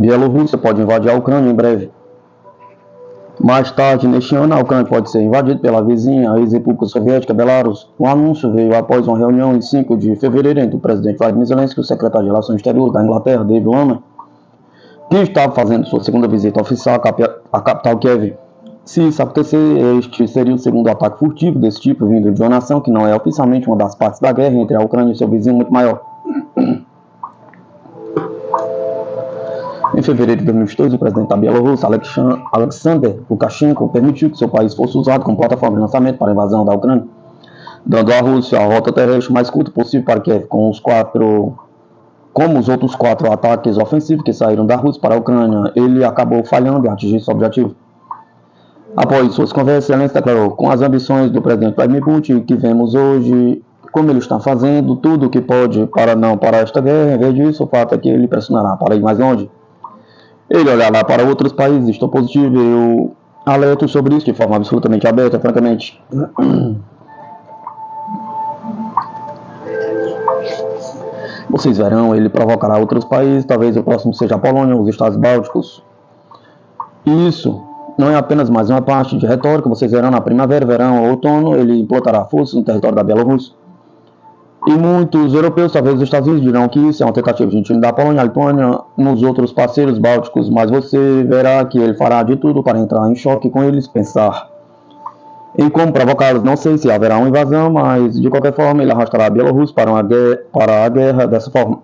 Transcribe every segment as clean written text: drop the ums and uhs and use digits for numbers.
Bielorrússia pode invadir a Ucrânia em breve. Mais tarde, neste ano, a Ucrânia pode ser invadida pela vizinha, a ex-república soviética Belarus. O anúncio veio após uma reunião em 5 de fevereiro entre o presidente Vladimir Zelensky e o secretário de Relações Exteriores da Inglaterra, David Lammy, que estava fazendo sua segunda visita oficial à capital Kiev. Se isso acontecer, este seria o segundo ataque furtivo desse tipo vindo de uma nação que não é oficialmente uma das partes da guerra entre a Ucrânia e seu vizinho muito maior. Em fevereiro de 2022, o presidente da Bielorrússia, Alexander Lukashenko, permitiu que seu país fosse usado como plataforma de lançamento para a invasão da Ucrânia, dando à Rússia a rota terrestre mais curta possível para Kiev, como os outros 4 ataques ofensivos que saíram da Rússia para a Ucrânia. Ele acabou falhando em atingir seu objetivo. Após suas conversas, Zelensky declarou: com as ambições do presidente Vladimir Putin que vemos hoje, como ele está fazendo tudo o que pode para não parar esta guerra, em vez disso, o fato é que ele pressionará para ir mais longe. Ele olhará para outros países. Estou positivo, eu alerto sobre isso de forma absolutamente aberta, francamente. Vocês verão, ele provocará outros países, talvez o próximo seja a Polônia, os Estados Bálticos. Isso não é apenas mais uma parte de retórica. Vocês verão, na primavera, verão ou outono, ele implantará forças no território da Bielorrússia. E muitos europeus, talvez os Estados Unidos, dirão que isso é uma tentativa de intimidar a Polônia, a Lituânia, nos outros parceiros bálticos, mas você verá que ele fará de tudo para entrar em choque com eles, pensar em como provocá-los. Não sei se haverá uma invasão, mas de qualquer forma ele arrastará a Bielorrússia para a guerra dessa forma.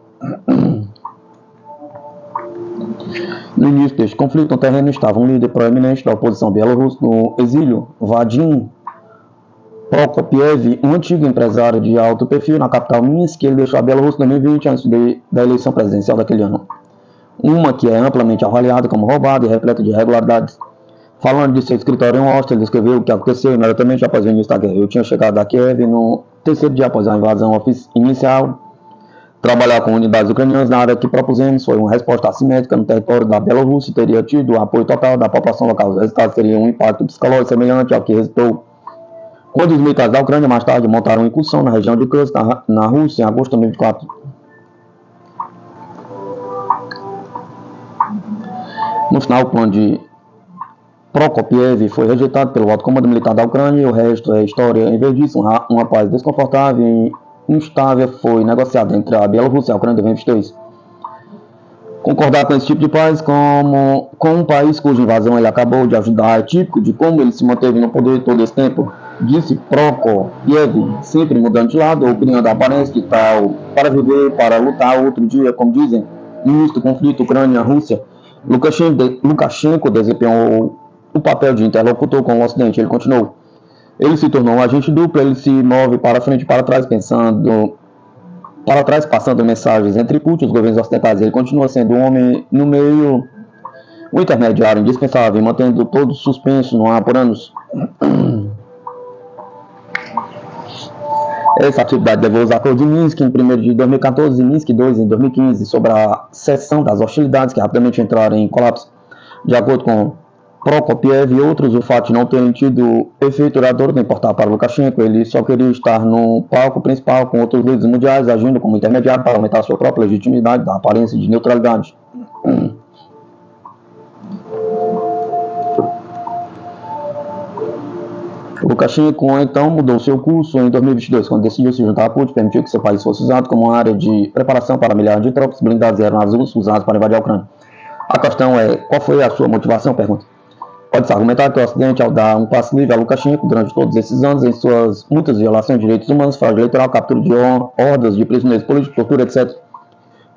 No início deste conflito, no terreno estava um líder proeminente da oposição bielorrussa no exílio, Vadim Prokopiev, um antigo empresário de alto perfil na capital Minsk. Ele deixou a Bielorrússia em 2020 antes da eleição presidencial daquele ano. Uma que é amplamente avaliada como roubada e repleta de irregularidades. Falando de seu escritório em Washington, ele descreveu o que aconteceu imediatamente após o início da guerra. Eu tinha chegado a Kiev no terceiro dia após a invasão inicial. Trabalhar com unidades ucranianas na área que propusemos foi uma resposta assimétrica no território da Bielorrússia e teria tido o apoio total da população local. Os resultados seriam um impacto psicológico semelhante ao que resultou quando os militares da Ucrânia mais tarde montaram uma incursão na região de Kursk, na Rússia, em agosto de 2024. No final, o plano de Prokopiev foi rejeitado pelo alto comando militar da Ucrânia e o resto é história. Em vez disso, uma paz desconfortável e instável foi negociada entre a Bielorrússia e a Ucrânia em 2022. Concordar com esse tipo de paz com um país cuja invasão ele acabou de ajudar é típico de como ele se manteve no poder todo esse tempo, disse Prokopiev, sempre mudando de lado ou criando a aparência de tal para viver, para lutar outro dia, como dizem. No início do conflito Ucrânia-Rússia, Lukashenko desempenhou o papel de interlocutor com o Ocidente. Ele continuou: ele se tornou um agente duplo, ele se move para frente e para trás, passando mensagens entre Putin e os governos ocidentais. Ele continua sendo um homem no meio, um intermediário indispensável, mantendo todos suspensos no ar por anos. Essa atividade levou os acordos de Minsk em 1º de 2014 e Minsk II em 2015 sobre a cessão das hostilidades que rapidamente entraram em colapso. De acordo com Prokopiev e outros, o fato de não terem tido efeito duradouro não importava para Lukashenko. Ele só queria estar no palco principal com outros líderes mundiais, agindo como intermediário para aumentar sua própria legitimidade da aparência de neutralidade. Lukashenko então mudou seu curso em 2022, quando decidiu se juntar a Putin, permitiu que seu país fosse usado como uma área de preparação para milhares de tropas blindadas e aeronaves russas usadas para invadir a Ucrânia. A questão é: qual foi a sua motivação? Pergunta. Pode-se argumentar que o Ocidente, ao dar um passe livre a Lukashenko durante todos esses anos, em suas muitas violações de direitos humanos, fraude eleitoral, captura de hordas de prisioneiros políticos, tortura, etc.,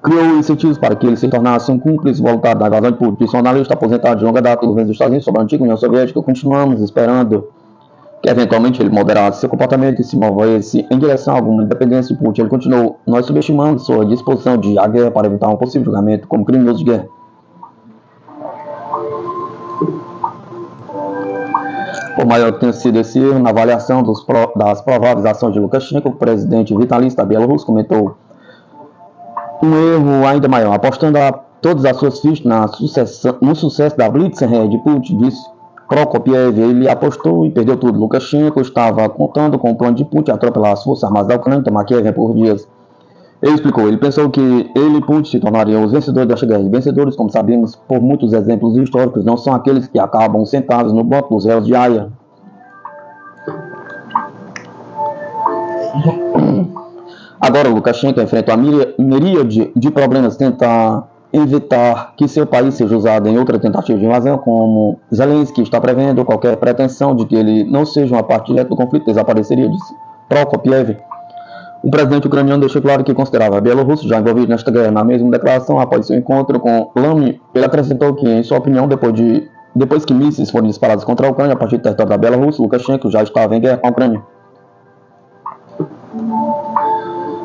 criou incentivos para que ele se tornasse um cúmplice voluntário da invasão de Putin. Disse um analista aposentado de longa data do governo dos Estados Unidos sobre a antiga União Soviética. Continuamos esperando que eventualmente ele moderasse seu comportamento e se movesse em direção a alguma independência de Putin. Ele continuou: nós subestimamos sua disposição de ir à guerra para evitar um possível julgamento como criminoso de guerra. Por maior que tenha sido esse erro na avaliação das prováveis ações de Lukashenko, o presidente vitalista da Bielorrússia comentou um erro ainda maior, apostando todas as suas fichas no sucesso da Blitzkrieg de Putin, disse Prokopiev. Ele apostou e perdeu tudo. Lukashenko estava contando com o plano de Putin atropelar as forças armadas da Ucrânia e tomar Kiev por dias. Ele explicou, ele pensou que ele e Putin se tornariam os vencedores desta guerra. E vencedores, como sabemos, por muitos exemplos históricos, não são aqueles que acabam sentados no banco dos réus de Haia. Agora, Lukashenko enfrenta uma miríade de problemas, tenta evitar que seu país seja usado em outra tentativa de invasão, como Zelensky está prevendo qualquer pretensão de que ele não seja uma parte direta do conflito, desapareceria, disse Prokopiev. O presidente ucraniano deixou claro que considerava a Bielorrússia já envolvida nesta guerra. Na mesma declaração, após seu encontro com Lamin, ele acrescentou que, em sua opinião, depois que mísseis foram disparados contra a Ucrânia a partir do território da Bielorrússia, Lukashenko já estava em guerra com a Ucrânia.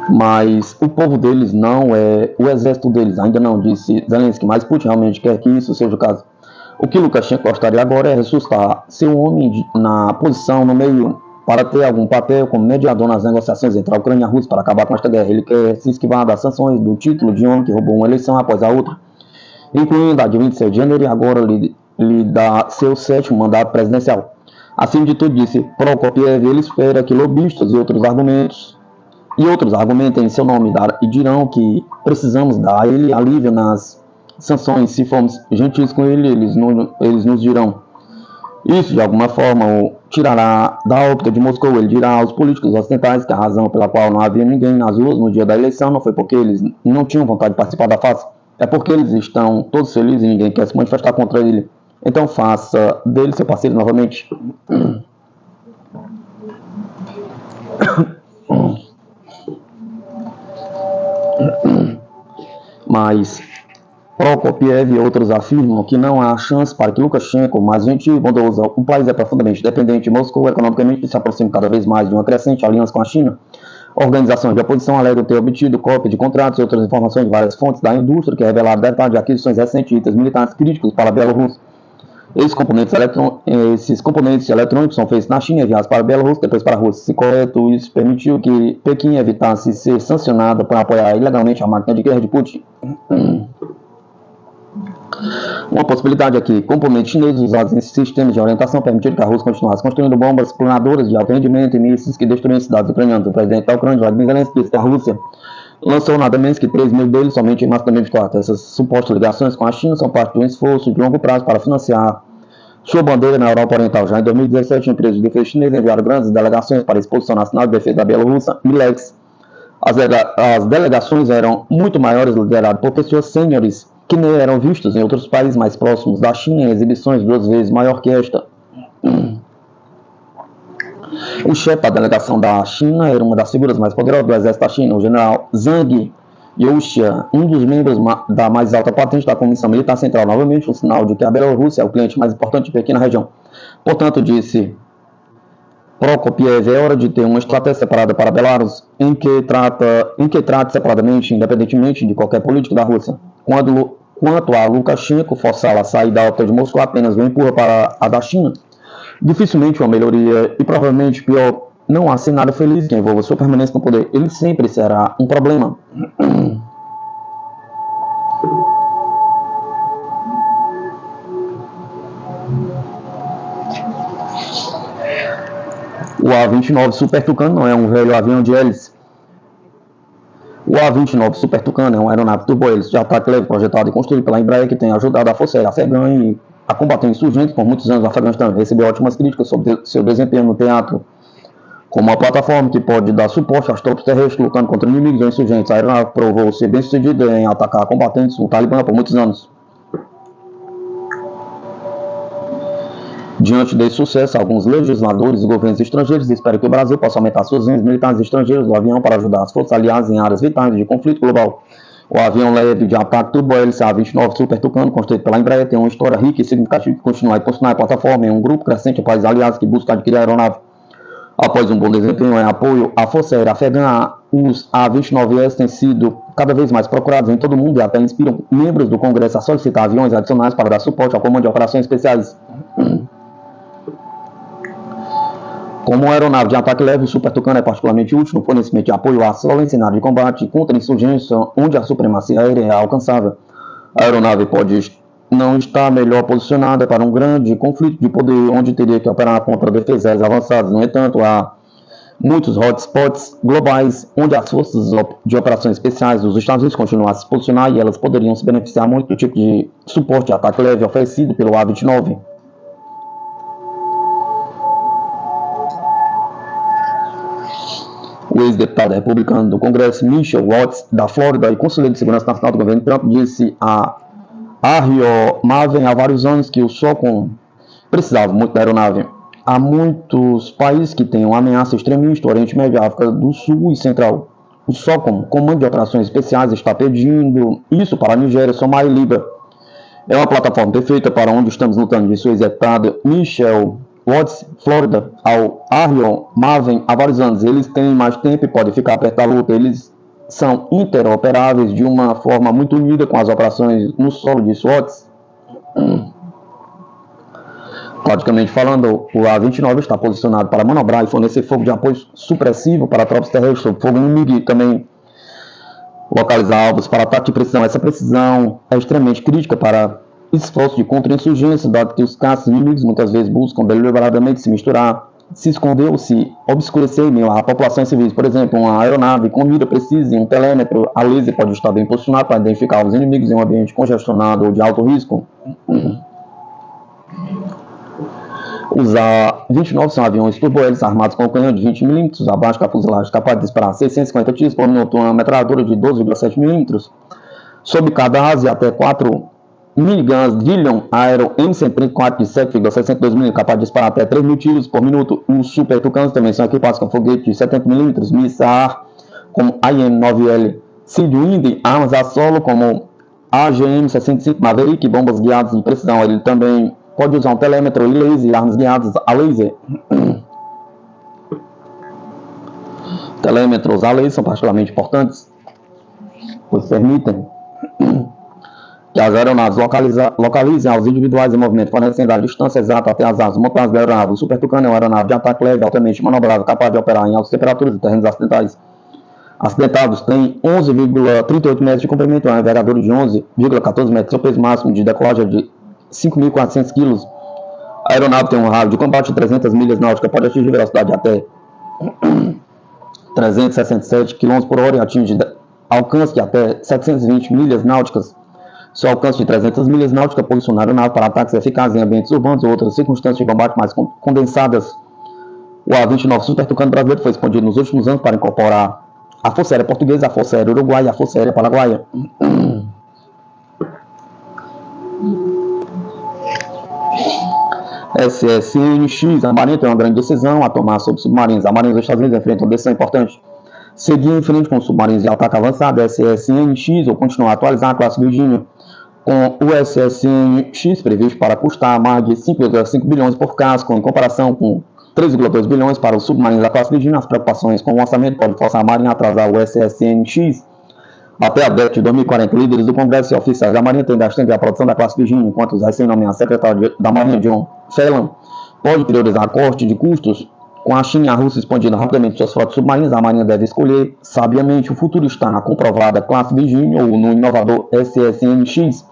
Mas o povo deles não é o exército deles, ainda não, disse Zelensky, mas Putin realmente quer que isso seja o caso. O que Lukashenko gostaria agora é ressuscitar seu homem na posição no meio para ter algum papel como mediador nas negociações entre a Ucrânia e a Rússia para acabar com esta guerra. Ele quer se esquivar das sanções do título de homem que roubou uma eleição após a outra, incluindo a de 26 de janeiro, e agora lhe dá seu 7º mandato presidencial. Acima de tudo, disse Prokopiev, ele espera que lobistas e outros argumentem em seu nome e dirão que precisamos dar a ele alívio nas sanções. Se formos gentis com ele, eles nos dirão. Isso, de alguma forma, o tirará da órbita de Moscou. Ele dirá aos políticos ocidentais que a razão pela qual não havia ninguém nas ruas no dia da eleição não foi porque eles não tinham vontade de participar da farsa, é porque eles estão todos felizes e ninguém quer se manifestar contra ele. Então faça dele seu parceiro novamente. Mas Prokopiev e outros afirmam que não há chance para que Lukashenko, mais gentil e bondoso, o país é profundamente dependente de Moscou economicamente e se aproxime cada vez mais de uma crescente aliança com a China. Organizações de oposição alegam ter obtido cópia de contratos e outras informações de várias fontes da indústria que revelaram detalhes de aquisições recentes de itens militares críticos para a Bielorrússia. Esses componentes eletrônicos são feitos na China e enviados para a Bielorrússia, depois para a Rússia. Se correto, isso permitiu que Pequim evitasse ser sancionada por apoiar ilegalmente a máquina de guerra de Putin. Uma possibilidade é que componentes chineses usados em sistemas de orientação permitiram que a Rússia continuasse construindo bombas planadoras de alto rendimento e mísseis que destruíram cidades ucranianas. O presidente da Ucrânia, Vladimir Zelensky, disse que a Rússia lançou nada menos que 3 mil deles somente em março de 2024. Essas supostas ligações com a China são parte de um esforço de longo prazo para financiar sua bandeira na Europa Oriental. Já em 2017, empresas de defesa chinesas enviaram grandes delegações para a Exposição Nacional de Defesa da Bielorrússia, MILEX. As delegações eram muito maiores, lideradas por pessoas sêniores que nem eram vistos em outros países mais próximos da China em exibições 2 vezes maior que esta. O chefe da delegação da China era uma das figuras mais poderosas do exército da China, o general Zhang Youxia, um dos membros da mais alta patente da Comissão Militar Central, novamente um sinal de que a Bielorrússia é o cliente mais importante de Pequim na região. Portanto, disse Prokopiev, é hora de ter uma estratégia separada para Belarus, em que trate separadamente, independentemente de qualquer político da Rússia. Quanto a Lukashenko, forçá-la a sair da órbita de Moscou apenas o empurra para a da China, dificilmente uma melhoria e provavelmente pior, não há cenário feliz que envolva sua permanência no poder. Ele sempre será um problema. O A-29 Super Tucano não é um velho avião de hélice. O A-29 Super Tucano é uma aeronave turbo-hélice de ataque leve projetado e construído pela Embraer que tem ajudado a Força Aérea Afegã a combater insurgentes por muitos anos no Afeganistão. Recebeu ótimas críticas sobre seu desempenho no teatro como uma plataforma que pode dar suporte às tropas terrestres lutando contra inimigos ou insurgentes. A aeronave provou ser bem sucedida em atacar combatentes no Talibã por muitos anos. Diante desse sucesso, alguns legisladores e governos estrangeiros esperam que o Brasil possa aumentar suas linhas militares estrangeiras do avião para ajudar as forças aliadas em áreas vitais de conflito global. O avião leve de ataque turbo-hélice A-29 Super Tucano, construído pela Embraer, tem uma história rica e significativa de continuar a impulsionar a plataforma em um grupo crescente de países aliados que buscam adquirir a aeronave. Após um bom desempenho em apoio à Força Aérea Afegã, os A-29S têm sido cada vez mais procurados em todo o mundo e até inspiram membros do Congresso a solicitar aviões adicionais para dar suporte ao Comando de Operações Especiais. Como aeronave de ataque leve, o Super Tucano é particularmente útil no fornecimento de apoio à solo em cenário de combate contra a insurgência, onde a supremacia aérea é alcançável. A aeronave pode não estar melhor posicionada para um grande conflito de poder, onde teria que operar contra defesas avançadas. No entanto, a muitos hotspots globais, onde as forças de operações especiais dos Estados Unidos continuam a se posicionar e elas poderiam se beneficiar muito do tipo de suporte e ataque leve oferecido pelo A-29. O ex-deputado republicano do Congresso, Michelle Watts, da Flórida, e conselheiro de segurança nacional do governo Trump, disse a Arrio Maven há vários anos que o SOCOM precisava muito da aeronave. Há muitos países que têm uma ameaça extremista, Oriente Médio, África do Sul e Central. O SOCOM, Comando de Operações Especiais, está pedindo isso para a Nigéria, Somália e Líbia. É uma plataforma perfeita para onde estamos lutando, disse o ex-deputado Michelle Watts, Flórida, ao Arrio Maven há vários anos. Eles têm mais tempo e podem ficar perto da luta. Eles são interoperáveis de uma forma muito unida com as operações no solo, disse Watts. Praticamente falando, o A-29 está posicionado para manobrar e fornecer fogo de apoio supressivo para tropas terrestres sob fogo inimigo e também localizar alvos para ataque de precisão. Essa precisão é extremamente crítica para esforço de contra-insurgência, dado que os caças inimigos muitas vezes buscam deliberadamente se misturar, se esconder ou se obscurecer em meio à população civil. Por exemplo, uma aeronave com mira precisa e um telêmetro a laser pode estar bem posicionado para identificar os inimigos em um ambiente congestionado ou de alto risco. Os A-29 são aviões turbohélices armados com um canhão de 20 mm, abaixo da fuselagem, capaz de disparar 650 tiros por minuto, uma metralhadora de 12,7 mm. Sob cada asa, até 4 miniguns Dillon Aero M134 de 7,62 mm, capaz de disparar até 3.000 tiros por minuto. Os Super Tucanos também são equipados com foguete de 70 mm, mísseis a ar como AIM-9L Sidewind, armas a solo como AGM-65 Maverick, bombas guiadas de precisão. Ele também pode usar um telêmetro e laser, armas guiadas a laser. Telêmetros a laser são particularmente importantes, pois permitem que as aeronaves localizem aos individuais em movimento, fornecendo a distância exata até as asas montadas da aeronave. O Super Tucano é uma aeronave de ataque leve, altamente manobrável, capaz de operar em altas temperaturas e terrenos acidentados. Tem 11,38 metros de comprimento, uma envergadura de 11,14 metros, seu peso máximo de decolagem de 5.400 kg. A aeronave tem um raio de combate de 300 milhas náuticas, pode atingir velocidade de até 367 km por hora e atinge alcance de até 720 milhas náuticas. Seu alcance de 300 milhas náuticas posiciona a aeronave para ataques eficazes em ambientes urbanos ou outras circunstâncias de combate mais condensadas. O A-29 Super Tucano brasileiro foi expandido nos últimos anos para incorporar a Força Aérea Portuguesa, a Força Aérea Uruguaia e a Força Aérea Paraguaia. SSNX, a Marinha tem uma grande decisão a tomar sobre submarinos. A Marinha dos Estados Unidos enfrenta uma decisão importante: seguir em frente com os submarinos de ataque avançado SSNX ou continuar a atualizar a classe Virginia, com o SSNX previsto para custar mais de 5,5 bilhões por casco, em comparação com 3,2 bilhões para os submarinos da classe Virginia. As preocupações com o orçamento podem forçar a Marinha a atrasar o SSNX até a década de 2040. Líderes do Congresso e oficiais da Marinha têm de estender a produção da classe Virginia, enquanto os recém-nomeados secretários da Marinha, John Phelan, pode priorizar corte de custos. Com a China e a Rússia expandindo rapidamente suas frotas submarinas, a Marinha deve escolher sabiamente. O futuro está na comprovada classe Virginia ou no inovador SSNX?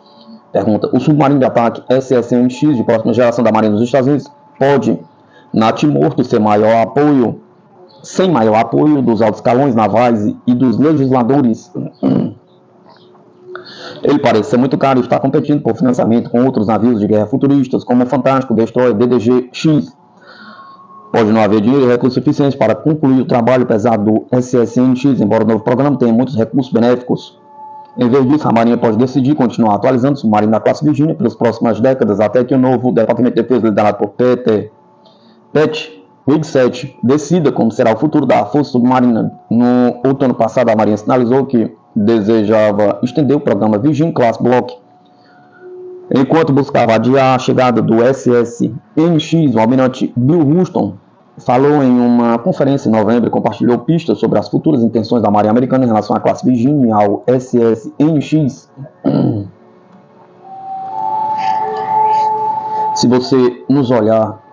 Pergunta: o submarino de ataque SSNX de próxima geração da Marinha dos Estados Unidos pode, natimorto, sem maior apoio dos altos escalões navais e dos legisladores. Ele parece ser muito caro e está competindo por financiamento com outros navios de guerra futuristas, como o Fantástico Destroyer DDG-X. Pode não haver dinheiro e recursos suficientes para concluir o trabalho pesado do SSNX, embora o novo programa tenha muitos recursos benéficos. Em vez disso, a Marinha pode decidir continuar atualizando o submarino da classe Virginia pelas próximas décadas, até que o novo Departamento de Defesa, liderado por Pete Hegseth, decida como será o futuro da força submarina. No outono passado, a Marinha sinalizou que desejava estender o programa Virginia Class Block. Enquanto buscava adiar a chegada do SSNX, o almirante Bill Houston falou em uma conferência em novembro e compartilhou pistas sobre as futuras intenções da Marinha Americana em relação à classe Virginia e ao SSNX. Se você nos olhar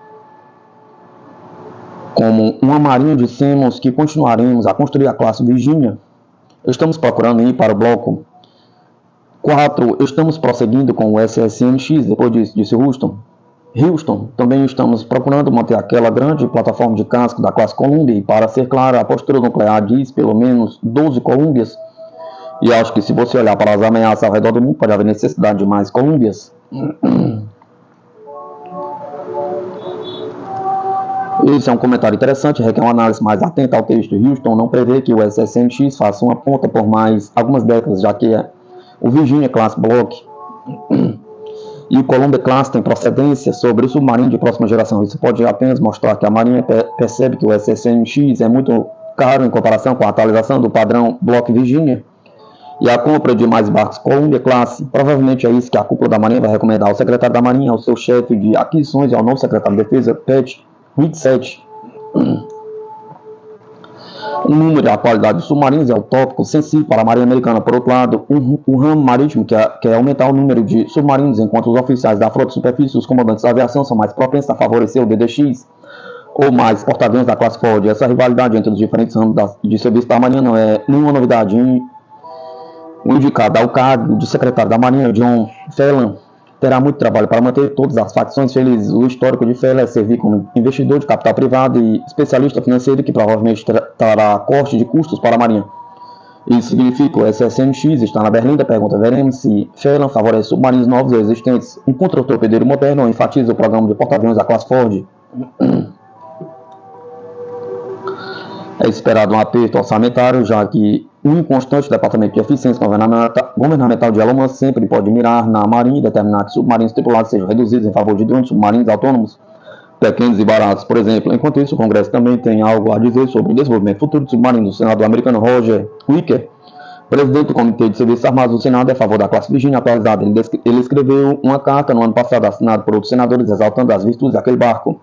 como uma marinha, dissemos que continuaremos a construir a classe Virginia. Estamos procurando ir para o bloco 4. Estamos prosseguindo com o SSNX depois disso, disse Houston. Houston, também estamos procurando manter aquela grande plataforma de casco da classe Columbia, e para ser claro, a postura nuclear diz pelo menos 12 Columbias, e acho que se você olhar para as ameaças ao redor do mundo, pode haver necessidade de mais Columbias. Esse é um comentário interessante, requer uma análise mais atenta ao texto. Houston não prevê que o SSNX faça uma ponta por mais algumas décadas, já que o Virginia Class Block e o Columbia Class têm procedência sobre o submarino de próxima geração. Isso pode apenas mostrar que a Marinha percebe que o SSNX é muito caro em comparação com a atualização do padrão Block Virginia e a compra de mais barcos Columbia Class. Provavelmente é isso que a cúpula da Marinha vai recomendar ao secretário da Marinha, ao seu chefe de aquisições e ao novo secretário de Defesa, Pat 27. O número e a qualidade dos submarinos é o tópico sensível para a Marinha Americana. Por outro lado, o ramo marítimo quer aumentar o número de submarinos, enquanto os oficiais da frota de superfície e os comandantes da aviação são mais propensos a favorecer o DDX ou mais porta-aviões da classe Ford. Essa rivalidade entre os diferentes ramos de serviço da Marinha não é nenhuma novidade. O indicado ao cargo de secretário da Marinha, John Phelan, terá muito trabalho para manter todas as facções felizes. O histórico de Phelan é servir como investidor de capital privado e especialista financeiro, que provavelmente trará corte de custos para a Marinha. Isso significa que o SSNX está na berlinda. Pergunta: veremos se Phelan favorece submarinos novos ou existentes, um contra-torpedeiro moderno, ou enfatiza o programa de porta-aviões da classe Ford. É esperado um aperto orçamentário, já que o inconstante Departamento de Eficiência Governamental de Elon Musk sempre pode mirar na Marinha e determinar que submarinos tripulados sejam reduzidos em favor de drones submarinos autônomos, pequenos e baratos, por exemplo. Enquanto isso, o Congresso também tem algo a dizer sobre o desenvolvimento futuro de submarinos. O senador americano Roger Wicker, presidente do Comitê de Serviços Armados do Senado, é a favor da classe Virginia atualizada. Ele escreveu uma carta no ano passado, assinada por outros senadores, exaltando as virtudes daquele barco.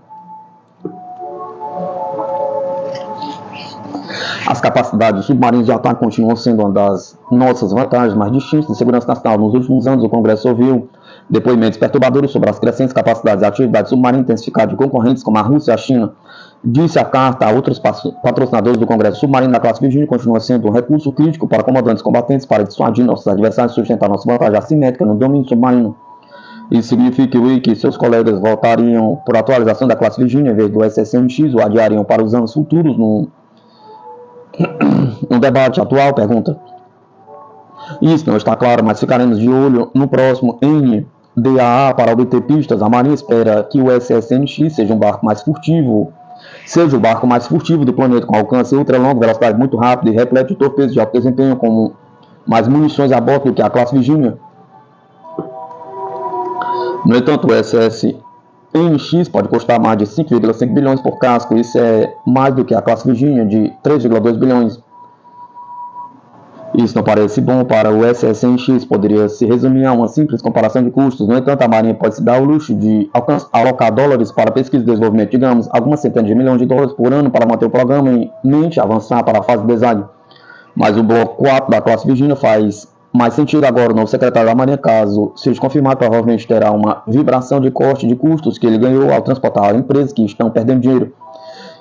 As capacidades dos submarinos de ataque continuam sendo uma das nossas vantagens mais distintas de segurança nacional. Nos últimos anos, o Congresso ouviu depoimentos perturbadores sobre as crescentes capacidades e atividades submarinas intensificadas de concorrentes como a Rússia e a China. Disse a carta a outros patrocinadores do Congresso. Submarino da classe Virginia continua sendo um recurso crítico para comandantes combatentes para dissuadir nossos adversários e sustentar nossa vantagem assimétrica no domínio submarino. Isso significa que seus colegas votariam por atualização da classe Virginia em vez do SSNX ou adiariam para os anos futuros no debate atual? Pergunta. Isso não está claro, mas ficaremos de olho no próximo NDAA para obter pistas. A Marinha espera que o SSNX seja o barco mais furtivo do planeta, com alcance ultra-longo, velocidade muito rápida e repleto de torpedos de alto desempenho, com mais munições a bordo do que a classe Virginia. No entanto, o SSNX pode custar mais de 5,5 bilhões por casco. Isso é mais do que a classe Virginia, de 3,2 bilhões. Isso não parece bom para o SSNX, poderia se resumir a uma simples comparação de custos. No entanto, a Marinha pode se dar o luxo de alocar dólares para pesquisa e desenvolvimento, digamos, algumas centenas de milhões de dólares por ano para manter o programa em mente e avançar para a fase de design. Mas o bloco 4 da classe Virginia faz mais sentido agora. O novo secretário da Marinha, caso seja confirmado, provavelmente terá uma vibração de corte de custos que ele ganhou ao transportar empresas que estão perdendo dinheiro.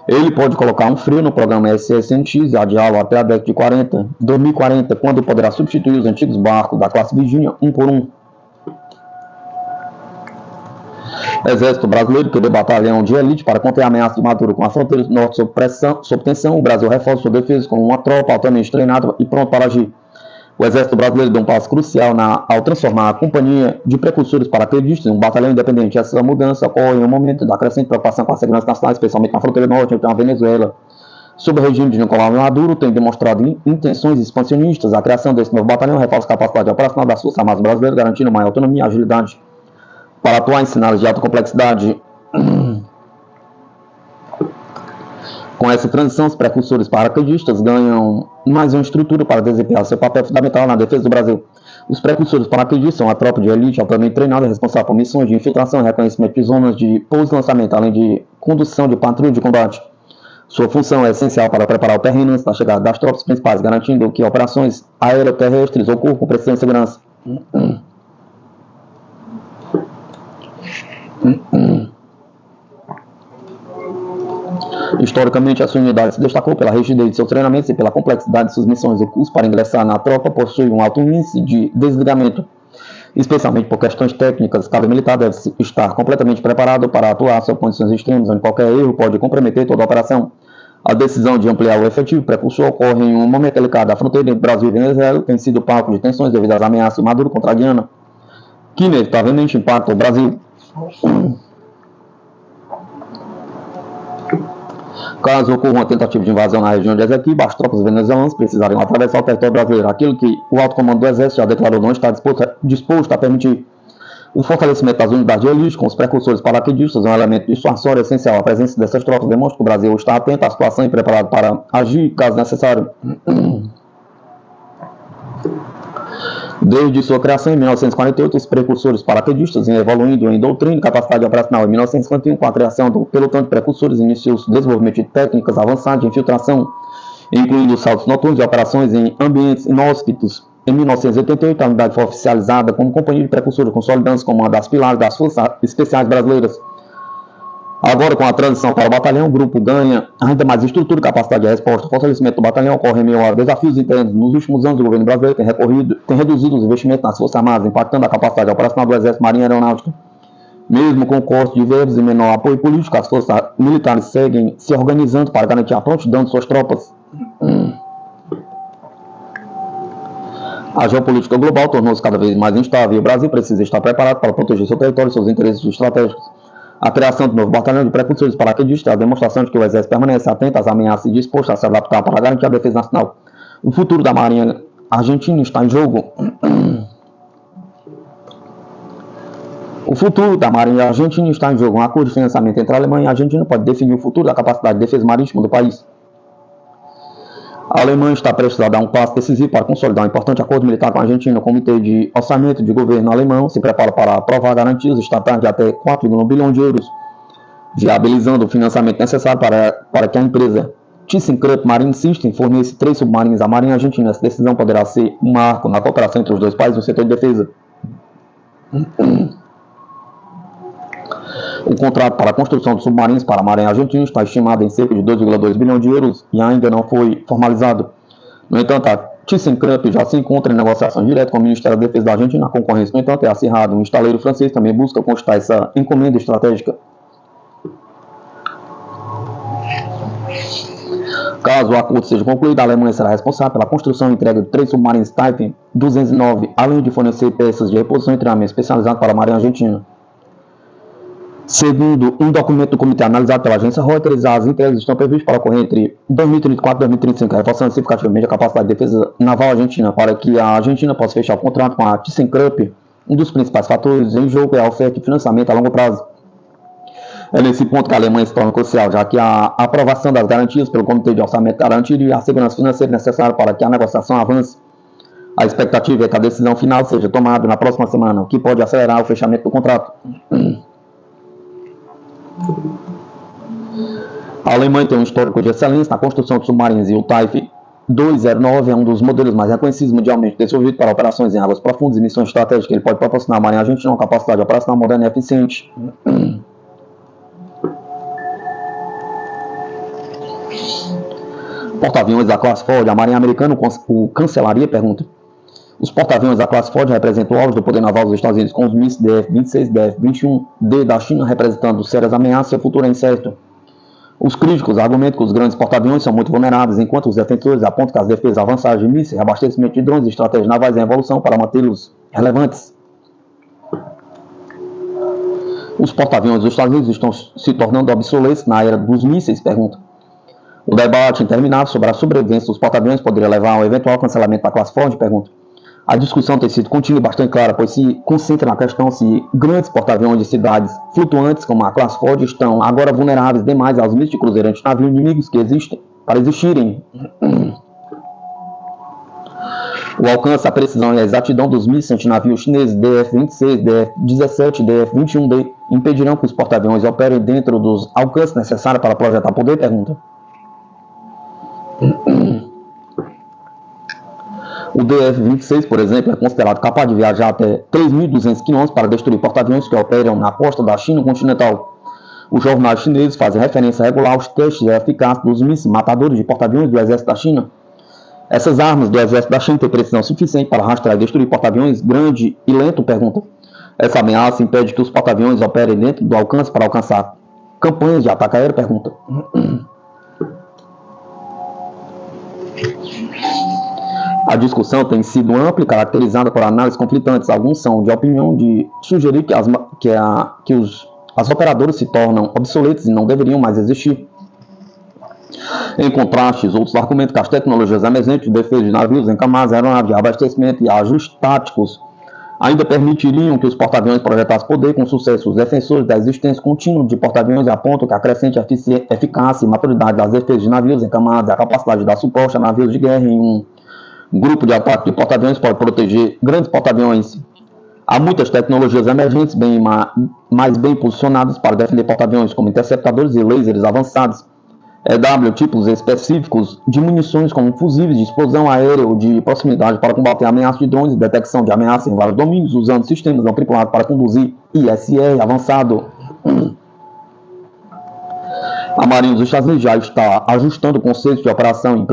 Ele pode colocar um freio no programa SSNX e adiá-lo até a década de 2040, quando poderá substituir os antigos barcos da classe Virginia um por um. Exército brasileiro querer batalhão de elite para conter a ameaça de Maduro. Com a fronteira norte sob tensão, o Brasil reforça sua defesa com uma tropa altamente treinada e pronta para agir. O Exército Brasileiro deu um passo crucial ao transformar a Companhia de Precursores Paraquedistas em um batalhão independente. Essa mudança ocorre em um momento da crescente preocupação com a segurança nacional, especialmente na fronteira norte, entre a Venezuela. Sob o regime de Nicolás Maduro, tem demonstrado intenções expansionistas. A criação desse novo batalhão reforça a capacidade operacional das Forças Armadas Brasileiras, garantindo maior autonomia e agilidade para atuar em cenários de alta complexidade. Com essa transição, os precursores paraquedistas ganham mais uma estrutura para desempenhar seu papel fundamental na defesa do Brasil. Os precursores paraquedistas são a tropa de elite altamente treinada, responsável por missões de infiltração e reconhecimento de zonas de pouso e lançamento, além de condução de patrulha de combate. Sua função é essencial para preparar o terreno antes da chegada das tropas principais, garantindo que operações aeroterrestres ocorram com precisão e segurança. Historicamente, a sua unidade se destacou pela rigidez de seus treinamentos e pela complexidade de suas missões. O curso para ingressar na tropa possui um alto índice de desligamento. Especialmente por questões técnicas, cada militar deve estar completamente preparado para atuar sob condições extremas, onde qualquer erro pode comprometer toda a operação. A decisão de ampliar o efetivo prepulsor ocorre em um momento delicado. A fronteira entre Brasil e Venezuela tem sido palco de tensões devido às ameaças de Maduro contra a Guiana, que inevitavelmente impactam o Brasil. Caso ocorra uma tentativa de invasão na região de Esequiba, as tropas venezuelanas precisariam atravessar o território brasileiro, aquilo que o alto comando do Exército já declarou não estar disposto a permitir. O fortalecimento das unidades de elite com os precursores paraquedistas é um elemento dissuasório essencial. A presença dessas tropas demonstra que o Brasil está atento à situação e preparado para agir caso necessário. Desde sua criação em 1948, os precursores paraquedistas vêm evoluindo em doutrina e capacidade operacional. Em 1951, com a criação do pelotão de precursores, iniciou-se o desenvolvimento de técnicas avançadas de infiltração, incluindo saltos noturnos e operações em ambientes inóspitos. Em 1988, a unidade foi oficializada como companhia de precursores, consolidando-se como uma das pilares das Forças Especiais Brasileiras. Agora, com a transição para o batalhão, o grupo ganha ainda mais estrutura e capacidade de resposta. O fortalecimento do batalhão ocorre em meio a desafios internos. Nos últimos anos, o governo brasileiro tem reduzido os investimentos nas Forças Armadas, impactando a capacidade operacional do Exército, Marinha e Aeronáutica. Mesmo com corte de verbas e menor apoio político, as forças militares seguem se organizando para garantir a prontidão de suas tropas. A geopolítica global tornou-se cada vez mais instável e o Brasil precisa estar preparado para proteger seu território e seus interesses estratégicos. A criação do novo batalhão de precursores paraquedistas é a demonstração de que o Exército permanece atento às ameaças e disposto a se adaptar para garantir a defesa nacional. O futuro da Marinha Argentina está em jogo. O futuro da Marinha Argentina está em jogo. Um acordo de financiamento entre a Alemanha e a Argentina pode definir o futuro da capacidade de defesa marítima do país. A Alemanha está prestes a dar um passo decisivo para consolidar um importante acordo militar com a Argentina. O Comitê de Orçamento de Governo alemão se prepara para aprovar garantias estatais de até 4,1 bilhões de euros, viabilizando o financiamento necessário para que a empresa ThyssenKrupp Marine System forneça 3 submarinos à Marinha Argentina. Essa decisão poderá ser um marco na cooperação entre os dois países no setor de defesa. O contrato para a construção de submarinos para a Marinha Argentina está estimado em cerca de 2,2 bilhões de euros e ainda não foi formalizado. No entanto, a ThyssenKrupp já se encontra em negociação direta com o Ministério da Defesa da Argentina. A concorrência, no entanto, é acirrada. Um estaleiro francês também busca conquistar essa encomenda estratégica. Caso o acordo seja concluído, a Alemanha será responsável pela construção e entrega de 3 submarinos Type 209, além de fornecer peças de reposição e treinamento especializado para a Marinha Argentina. Segundo um documento do comitê analisado pela agência Reuters, as entregas estão previstas para ocorrer entre 2034 e 2035, reforçando significativamente a capacidade de defesa naval argentina. Para que a Argentina possa fechar o contrato com a ThyssenKrupp, um dos principais fatores em jogo é a oferta de financiamento a longo prazo. É nesse ponto que a Alemanha se torna crucial, já que a aprovação das garantias pelo Comitê de Orçamento garantiria a segurança financeira necessária para que a negociação avance. A expectativa é que a decisão final seja tomada na próxima semana, o que pode acelerar o fechamento do contrato. A Alemanha tem um histórico de excelência na construção de submarinos e o Type 209 é um dos modelos mais reconhecidos mundialmente, desenvolvido para operações em águas profundas e missões estratégicas. Ele pode proporcionar à Marinha Argentina uma capacidade operacional moderna e eficiente. Porta-aviões da classe Ford, a Marinha Americana o cancelaria? Pergunta. Os porta-aviões da classe Ford representam o auge do poder naval dos Estados Unidos, com os mísseis DF-26 e DF-21D da China representando sérias ameaças e o futuro é incerto. Os críticos argumentam que os grandes porta-aviões são muito vulneráveis, enquanto os defensores apontam que as defesas avançadas de mísseis, abastecimento de drones e estratégias navais em evolução para mantê-los relevantes. Os porta-aviões dos Estados Unidos estão se tornando obsoletos na era dos mísseis? Pergunta. O debate interminável sobre a sobrevivência dos porta-aviões poderia levar ao eventual cancelamento da classe Ford? Pergunta. A discussão tem sido contínua e bastante clara, pois se concentra na questão se grandes porta-aviões de cidades flutuantes como a classe Ford estão agora vulneráveis demais aos mísseis de cruzeiro antinavio inimigos que existem para existirem. O alcance, a precisão e a exatidão dos mísseis antinavio chineses DF-26, DF-17 e DF-21D impedirão que os porta-aviões operem dentro dos alcances necessários para projetar poder? Pergunta. O DF-26, por exemplo, é considerado capaz de viajar até 3.200 km para destruir porta-aviões que operam na costa da China continental. Os jornais chineses fazem referência regular aos testes de eficácia dos mísseis matadores de porta-aviões do exército da China. Essas armas do exército da China têm precisão suficiente para rastrear e destruir porta-aviões grande e lento? Pergunta. Essa ameaça impede que os porta-aviões operem dentro do alcance para alcançar campanhas de ataque aéreo? Pergunta. A discussão tem sido ampla e caracterizada por análises conflitantes. Alguns são de opinião de sugerir que as operadoras se tornam obsoletas e não deveriam mais existir. Em contraste, outros argumentam que as tecnologias emergentes de defesa de navios, encamadas, aeronaves de abastecimento e ajustes táticos ainda permitiriam que os porta-aviões projetassem poder com sucesso. Os defensores da existência contínua de porta-aviões apontam que a crescente eficácia e maturidade das defesas de navios encamados e a capacidade de dar suporte a navios de guerra em um grupo de ataque de porta-aviões pode proteger grandes porta-aviões. Há muitas tecnologias emergentes mais bem posicionadas para defender porta-aviões, como interceptadores e lasers avançados, tipos específicos de munições como fusíveis de explosão aérea ou de proximidade para combater ameaças de drones e detecção de ameaças em vários domínios, usando sistemas não tripulados para conduzir ISR avançado. A Marinha dos Estados Unidos já está ajustando conceitos de operação,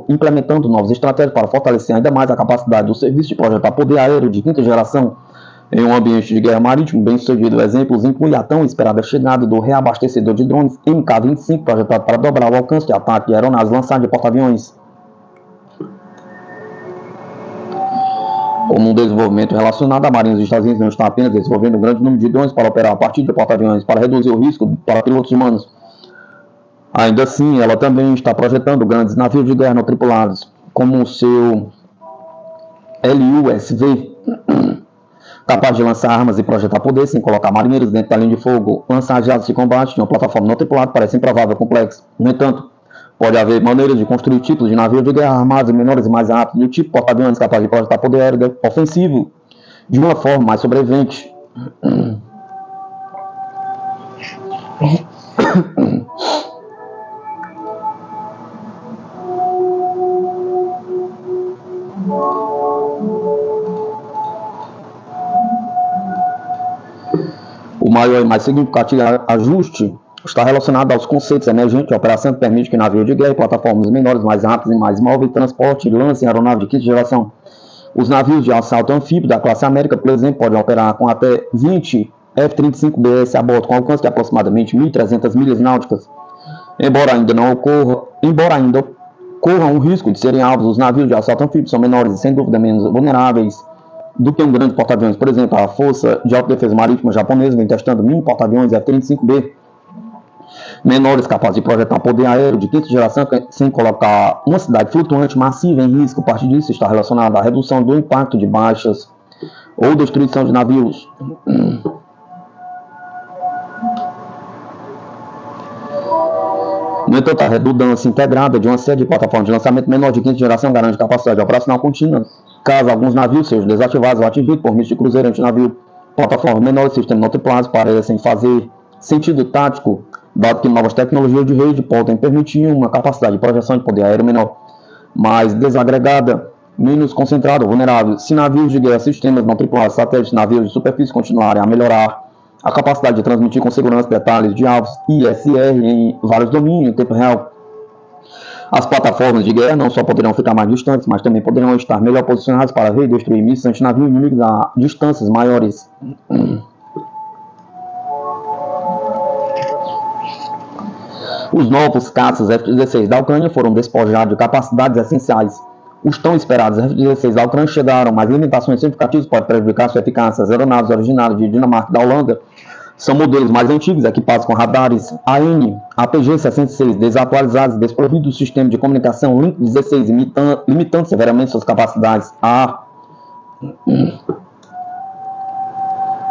implementando novas estratégias para fortalecer ainda mais a capacidade do serviço de projetar poder aéreo de quinta geração em um ambiente de guerra marítimo bem-sucedido. Exemplos incluem a tão esperada chegada do reabastecedor de drones MK-25, projetado para dobrar o alcance de ataque de aeronaves lançadas de porta-aviões. Como um desenvolvimento relacionado, a Marinha dos Estados Unidos não está apenas desenvolvendo um grande número de drones para operar a partir de porta-aviões para reduzir o risco para pilotos humanos. Ainda assim, ela também está projetando grandes navios de guerra não tripulados, como o seu LUSV, capaz de lançar armas e projetar poder sem colocar marinheiros dentro da linha de fogo. Lançar jatos de combate de uma plataforma não tripulada parece improvável e complexo. No entanto, pode haver maneiras de construir tipos de navios de guerra armados menores e mais rápidos, do tipo porta-aviões capaz de projetar poder aéreo ofensivo de uma forma mais sobrevivente. O maior e mais significativo ajuste está relacionado aos conceitos emergentes de operação que permite que navios de guerra e plataformas menores, mais rápidas e mais móveis transporte e lancem aeronaves de quinta geração. Os navios de assalto anfíbio da classe América, por exemplo, podem operar com até 20 F-35BS a bordo, com alcance de aproximadamente 1.300 milhas náuticas. Embora ainda corram o risco de serem alvos, os navios de assalto anfíbio são menores e sem dúvida menos vulneráveis do que um grande porta-aviões. Por exemplo, a Força de Autodefesa Marítima japonesa vem testando 1.000 porta-aviões F-35B menores capazes de projetar poder aéreo de quinta geração sem colocar uma cidade flutuante massiva em risco. Parte disso está relacionado à redução do impacto de baixas ou destruição de navios. No entanto, a redundância integrada de uma série de plataformas de lançamento menor de quinta geração garante capacidade operacional contínua caso alguns navios sejam desativados ou atingidos por mísseis de cruzeiro antinavio. Plataformas menores e sistemas não tripulados parecem fazer sentido tático, dado que novas tecnologias de rede podem permitir uma capacidade de projeção de poder aéreo menor, mais desagregada, menos concentrada ou vulnerável. Se navios de guerra, sistemas não tripulados, satélites, navios de superfície continuarem a melhorar a capacidade de transmitir com segurança detalhes de alvos ISR em vários domínios em tempo real, as plataformas de guerra não só poderão ficar mais distantes, mas também poderão estar melhor posicionadas para ver e destruir mísseis antinavios inimigos a distâncias maiores. Os novos caças F-16 da Ucrânia foram despojados de capacidades essenciais. Os tão esperados F-16 da Ucrânia chegaram, mas limitações significativas podem prejudicar sua eficácia. As aeronaves originárias de Dinamarca e da Holanda são modelos mais antigos, equipados com radares AN, APG-66, desatualizados, desprovidos do sistema de comunicação Link 16, limitando severamente suas capacidades a...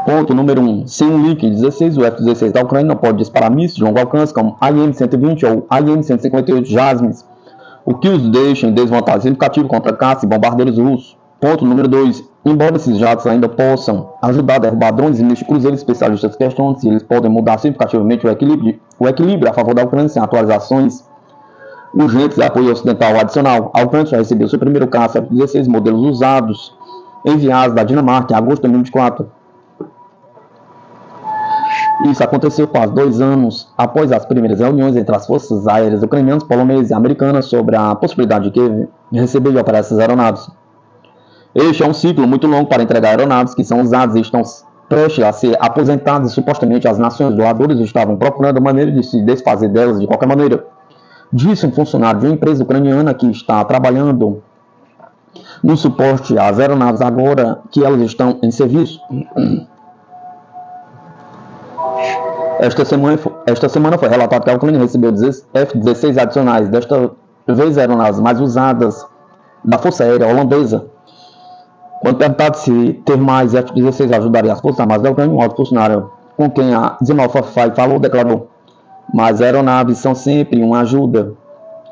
Ponto número 1. Sem um Link 16, o F-16 da Ucrânia não pode disparar mísseis de longo alcance como AN-120 ou AN-158 JASMs, o que os deixa em desvantagem significativa contra caças e bombardeiros russos. Ponto número 2. Embora esses jatos ainda possam ajudar a derrubar drones e mísseis de cruzeiro, especialistas questionam se eles podem mudar significativamente o equilíbrio a favor da Ucrânia sem atualizações urgentes e apoio ocidental adicional. A Ucrânia já recebeu seu primeiro caça F-16 modelos usados enviados da Dinamarca em agosto de 2024. Isso aconteceu quase 2 anos após as primeiras reuniões entre as forças aéreas ucranianas, polonesas e americanas sobre a possibilidade de Kiev receber e operar essas aeronaves. Este é um ciclo muito longo para entregar aeronaves que são usadas e estão prestes a ser aposentadas e supostamente as nações doadoras estavam procurando maneira de se desfazer delas de qualquer maneira. Disse um funcionário de uma empresa ucraniana que está trabalhando no suporte às aeronaves agora que elas estão em serviço. Esta semana foi relatado que a Ucrânia recebeu F-16 adicionais, desta vez aeronaves mais usadas da Força Aérea Holandesa. Quando perguntado se ter mais F-16 ajudaria as Forças Armadas da Ucrânia, um alto funcionário com quem a Zinovfy falou declarou: mas aeronaves são sempre uma ajuda.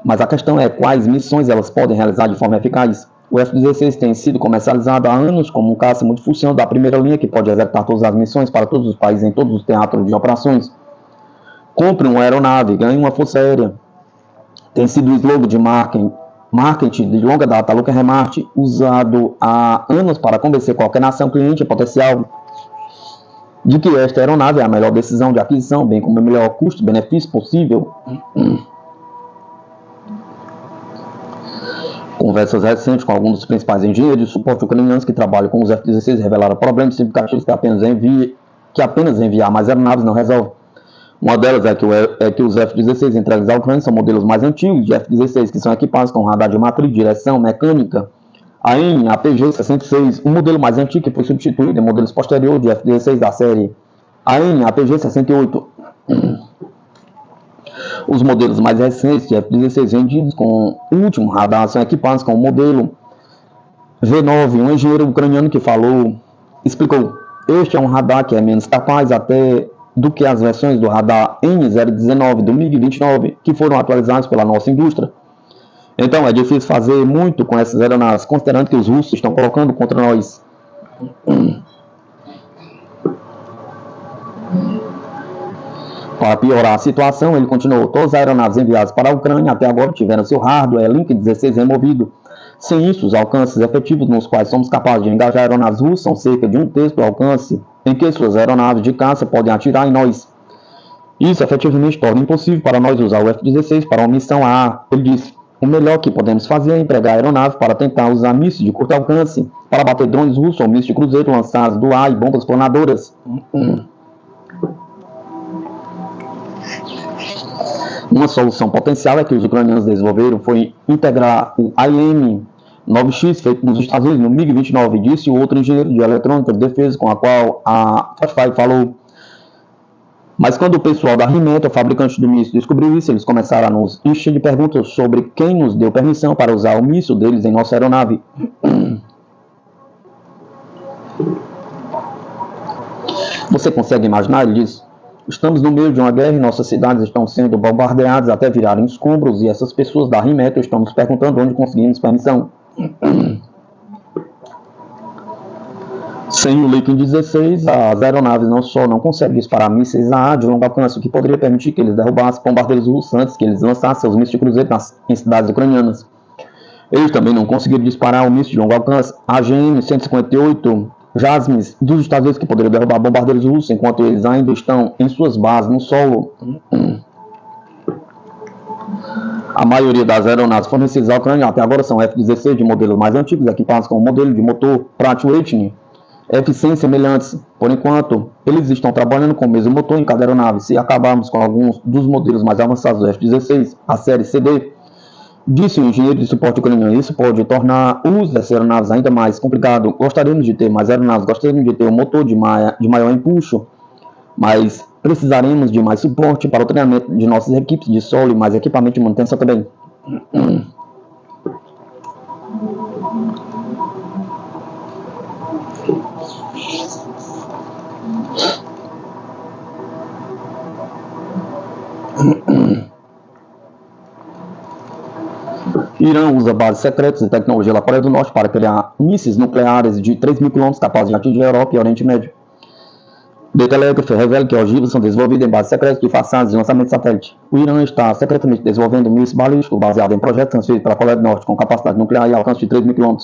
Mas a questão é quais missões elas podem realizar de forma eficaz. O F-16 tem sido comercializado há anos como um caça multifunção da primeira linha que pode executar todas as missões para todos os países em todos os teatros de operações. Compre uma aeronave, ganhe uma força aérea. Tem sido o slogan de marketing de longa data, Lockheed Martin, usado há anos para convencer qualquer nação cliente potencial de que esta aeronave é a melhor decisão de aquisição, bem como o melhor custo-benefício possível. Conversas recentes com alguns dos principais engenheiros de suporte ucranianos que trabalham com os F-16 revelaram problemas significativos que apenas enviar mais aeronaves não resolve. Uma delas é que os F-16 entregues à Ucrânia são modelos mais antigos de F-16 que são equipados com radar de matriz, direção mecânica, a AN/APG-66, um modelo mais antigo que foi substituído em modelos posteriores de F-16 da série AN/APG-68. Os modelos mais recentes de F-16 vendidos com o último radar são equipados com o modelo V9. Um engenheiro ucraniano que explicou: este é um radar que é menos capaz até do que as versões do radar N019 do MiG-29 que foram atualizadas pela nossa indústria. Então é difícil fazer muito com essas aeronaves, considerando que os russos estão colocando contra nós. Para piorar a situação, ele continuou: todas as aeronaves enviadas para a Ucrânia até agora tiveram seu hardware Link 16 removido. Sem isso, os alcances efetivos nos quais somos capazes de engajar aeronaves russas são cerca de um terço do alcance em que suas aeronaves de caça podem atirar em nós. Isso efetivamente torna impossível para nós usar o F-16 para uma missão A. Ele disse: o melhor que podemos fazer é empregar aeronaves para tentar usar mísseis de curto alcance para bater drones russos ou mísseis de cruzeiro lançados do ar e bombas planadoras. Uma solução potencial é que os ucranianos desenvolveram foi integrar o IM-9X feito nos Estados Unidos no MiG-29, disse o outro engenheiro de eletrônica de defesa com a qual a Fortify falou. Mas quando o pessoal da Rheinmetall, fabricante do míssil, descobriu isso, eles começaram a nos encher de perguntas sobre quem nos deu permissão para usar o míssil deles em nossa aeronave. Você consegue imaginar? Ele disse: estamos no meio de uma guerra e nossas cidades estão sendo bombardeadas até virarem escombros e essas pessoas da Rheinmetall estão nos perguntando onde conseguimos permissão. Sem o Link 16, as aeronaves não só não conseguem disparar mísseis A de longo alcance, o que poderia permitir que eles derrubassem bombardeiros russos antes que eles lançassem seus mísseis de cruzeiro em cidades ucranianas. Eles também não conseguiram disparar o míssil de longo alcance AGM-158 Jasmes dos Estados Unidos, que poderia derrubar bombardeiros russos enquanto eles ainda estão em suas bases no solo. A maioria das aeronaves fornecidas à Ucrânia até agora são F-16 de modelos mais antigos, equipados com o modelo de motor Pratt & Whitney F-100 semelhantes. Por enquanto, eles estão trabalhando com o mesmo motor em cada aeronave. Se acabarmos com alguns dos modelos mais avançados do F-16, a série CD, disse o engenheiro de suporte ucraniano, isso pode tornar o uso dessas aeronaves ainda mais complicado. Gostaríamos de ter mais aeronaves, gostaríamos de ter um motor de maior empuxo, mas precisaremos de mais suporte para o treinamento de nossas equipes de solo e mais equipamento de manutenção também. Irã usa bases secretas de tecnologia da Coreia do Norte para criar mísseis nucleares de 3.000 km capazes de atingir a Europa e o Oriente Médio. The Telegraph revela que ogivas são desenvolvidas em bases secretas de façadas de lançamento de satélite. O Irã está secretamente desenvolvendo um míssil balístico baseado em projetos transferidos para a Coreia do Norte com capacidade nuclear e alcance de 3.000 km,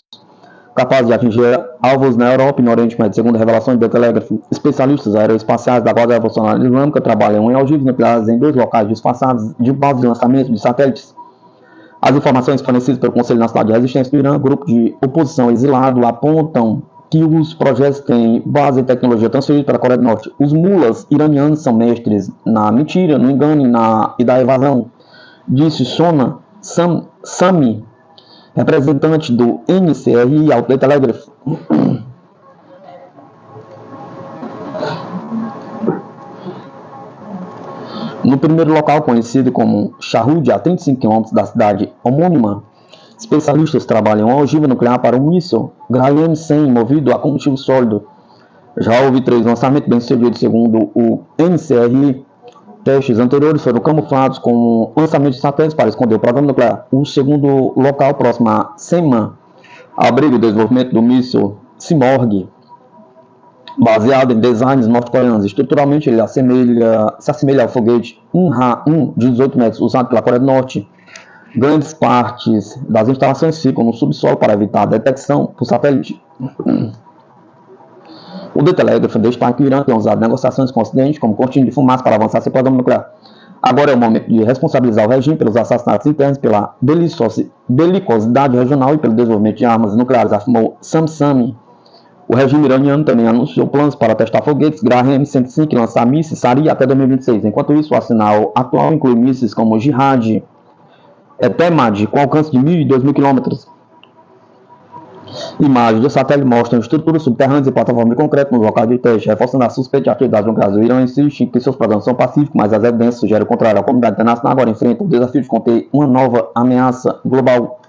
capaz de atingir alvos na Europa e no Oriente Médio, segundo revelações do The Telegraph. Especialistas aeroespaciais da Guarda Revolucionária Islâmica trabalham em ogivas nucleares em 2 locais disfarçados de base de lançamento de satélites. As informações fornecidas pelo Conselho Nacional de Resistência do Irã, grupo de oposição exilado, apontam que os projetos têm base em tecnologia transferida para a Coreia do Norte. Os mulas iranianos são mestres na mentira, no engano e da evasão, disse Sona Sami, representante do NCRI ao The Telegraph. No primeiro local, conhecido como Shahud, a 35 km da cidade homônima, especialistas trabalham a ogiva nuclear para um míssil Graham-100 movido a combustível sólido. Já houve 3 lançamentos bem-sucedidos, segundo o NCRI. Testes anteriores foram camuflados com lançamento de satélites para esconder o programa nuclear. O segundo local, próximo a Senman, abriga o desenvolvimento do míssil Simorgh, baseado em designs norte-coreanos. Estruturalmente, ele se assemelha ao foguete Un-Ha-1 de 18 metros, usado pela Coreia do Norte. Grandes partes das instalações ficam no subsolo para evitar a detecção por satélite. O The Telegraph destaca que o Irã tem usado negociações com o Ocidente como cortina de fumaça para avançar seu programa nuclear. Agora é o momento de responsabilizar o regime pelos assassinatos internos, pela belicosidade regional e pelo desenvolvimento de armas nucleares, afirmou Samsami. O regime iraniano também anunciou planos para testar foguetes Graham-105 e lançar mísseis Sari até 2026. Enquanto isso, o arsenal atual inclui mísseis como Jihad, Temad, com alcance de 1.000 e 2.000 km. Imagens do satélite mostram estruturas subterrâneas e plataformas de concreto no local de teste, reforçando a suspeita de atividades nucleares. O Irã insiste que seus programas são pacíficos, mas as evidências sugerem o contrário. A comunidade internacional agora enfrenta o desafio de conter uma nova ameaça global.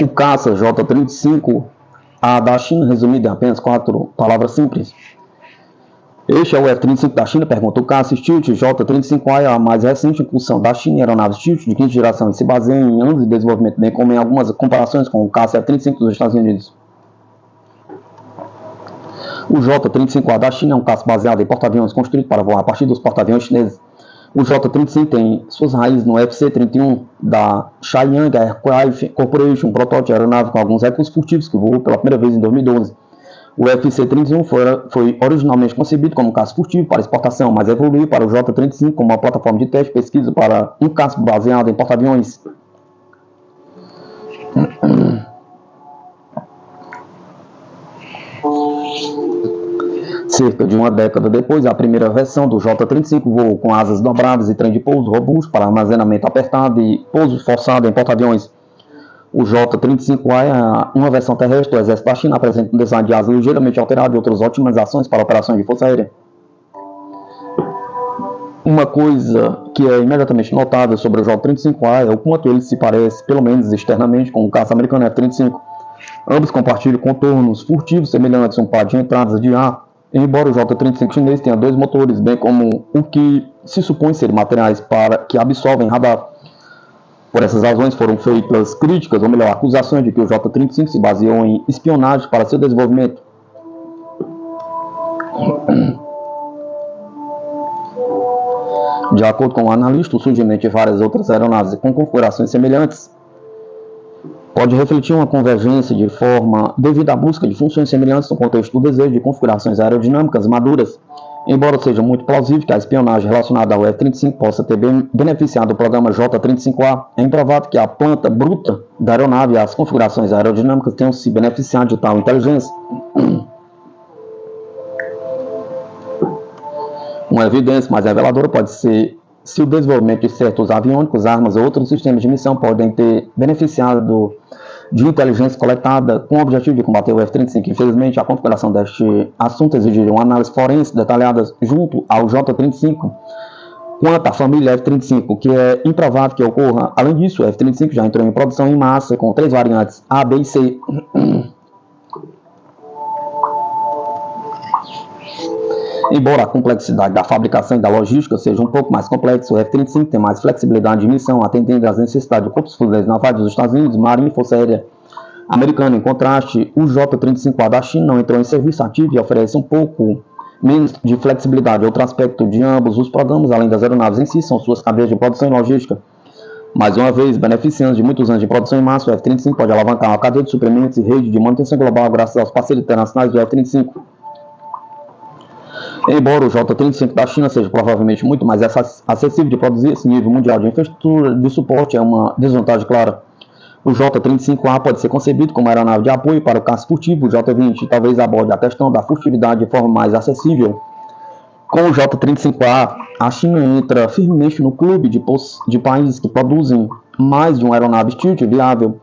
O caça J-35A da China, resumido em apenas 4 palavras simples. Este é o F-35 da China, pergunta o caça Stealth J-35A, é a mais recente incursão da China em aeronaves Stealth de 5ª geração e se baseia em anos de desenvolvimento, bem como em algumas comparações com o caça F-35 dos Estados Unidos. O J-35A da China é um caça baseado em porta-aviões construído para voar a partir dos porta-aviões chineses. O J-35 tem suas raízes no FC-31 da Shaiyang Aircraft Corporation, um protótipo de aeronave com alguns recursos furtivos que voou pela primeira vez em 2012. O FC-31 foi originalmente concebido como um caça furtivo para exportação, mas evoluiu para o J-35 como uma plataforma de teste e pesquisa para um caça baseado em porta-aviões. Cerca de uma década depois, a primeira versão do J-35 voou com asas dobradas e trem de pouso robusto para armazenamento apertado e pouso forçado em porta-aviões. O J-35A é uma versão terrestre do Exército da China, apresenta um design de asa ligeiramente alterado e outras otimizações para operações de força aérea. Uma coisa que é imediatamente notável sobre o J-35A é o quanto ele se parece, pelo menos externamente, com o caça americano F-35. Ambos compartilham contornos furtivos semelhantes a um par de entradas de ar, embora o J-35 chinês tenha 2 motores, bem como o que se supõe ser materiais que absorvem radar. Por essas razões foram feitas críticas, ou melhor, acusações de que o J-35 se baseou em espionagem para seu desenvolvimento. De acordo com o analista, o surgimento de várias outras aeronaves com configurações semelhantes pode refletir uma convergência de forma devido à busca de funções semelhantes no contexto do desejo de configurações aerodinâmicas maduras. Embora seja muito plausível que a espionagem relacionada ao F-35 possa ter beneficiado o programa J-35A, é improvável que a planta bruta da aeronave e as configurações aerodinâmicas tenham se beneficiado de tal inteligência. Uma evidência mais reveladora pode ser se o desenvolvimento de certos aviônicos, armas ou outros sistemas de missão podem ter beneficiado de inteligência coletada com o objetivo de combater o F-35. Infelizmente, a configuração deste assunto exigiria uma análise forense detalhada junto ao J-35 quanto à família F-35, o que é improvável que ocorra. Além disso, o F-35 já entrou em produção em massa com 3 variantes A, B e C. Embora a complexidade da fabricação e da logística seja um pouco mais complexa, o F-35 tem mais flexibilidade de missão, atendendo às necessidades de corpos fuzileiros navais dos Estados Unidos, Marinha e Força Aérea Americana. Em contraste, o J-35A da China não entrou em serviço ativo e oferece um pouco menos de flexibilidade. Outro aspecto de ambos os programas, além das aeronaves em si, são suas cadeias de produção e logística. Mais uma vez, beneficiando de muitos anos de produção em massa, o F-35 pode alavancar uma cadeia de suprimentos e rede de manutenção global graças aos parceiros internacionais do F-35. Embora o J-35 da China seja provavelmente muito mais acessível de produzir, esse nível mundial de infraestrutura de suporte é uma desvantagem clara. O J-35A pode ser concebido como aeronave de apoio para o caça furtivo. O J-20 talvez aborde a questão da furtividade de forma mais acessível. Com o J-35A, a China entra firmemente no clube de países que produzem mais de uma aeronave Stealth viável,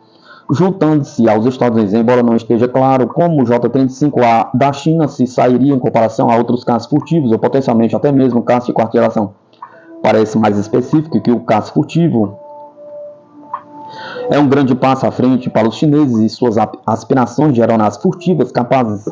juntando-se aos Estados Unidos, embora não esteja claro como o J-35A da China se sairia em comparação a outros caças furtivos ou potencialmente até mesmo caça de quarta geração. Parece mais específico que o caça furtivo é um grande passo à frente para os chineses e suas aspirações de aeronaves furtivas capazes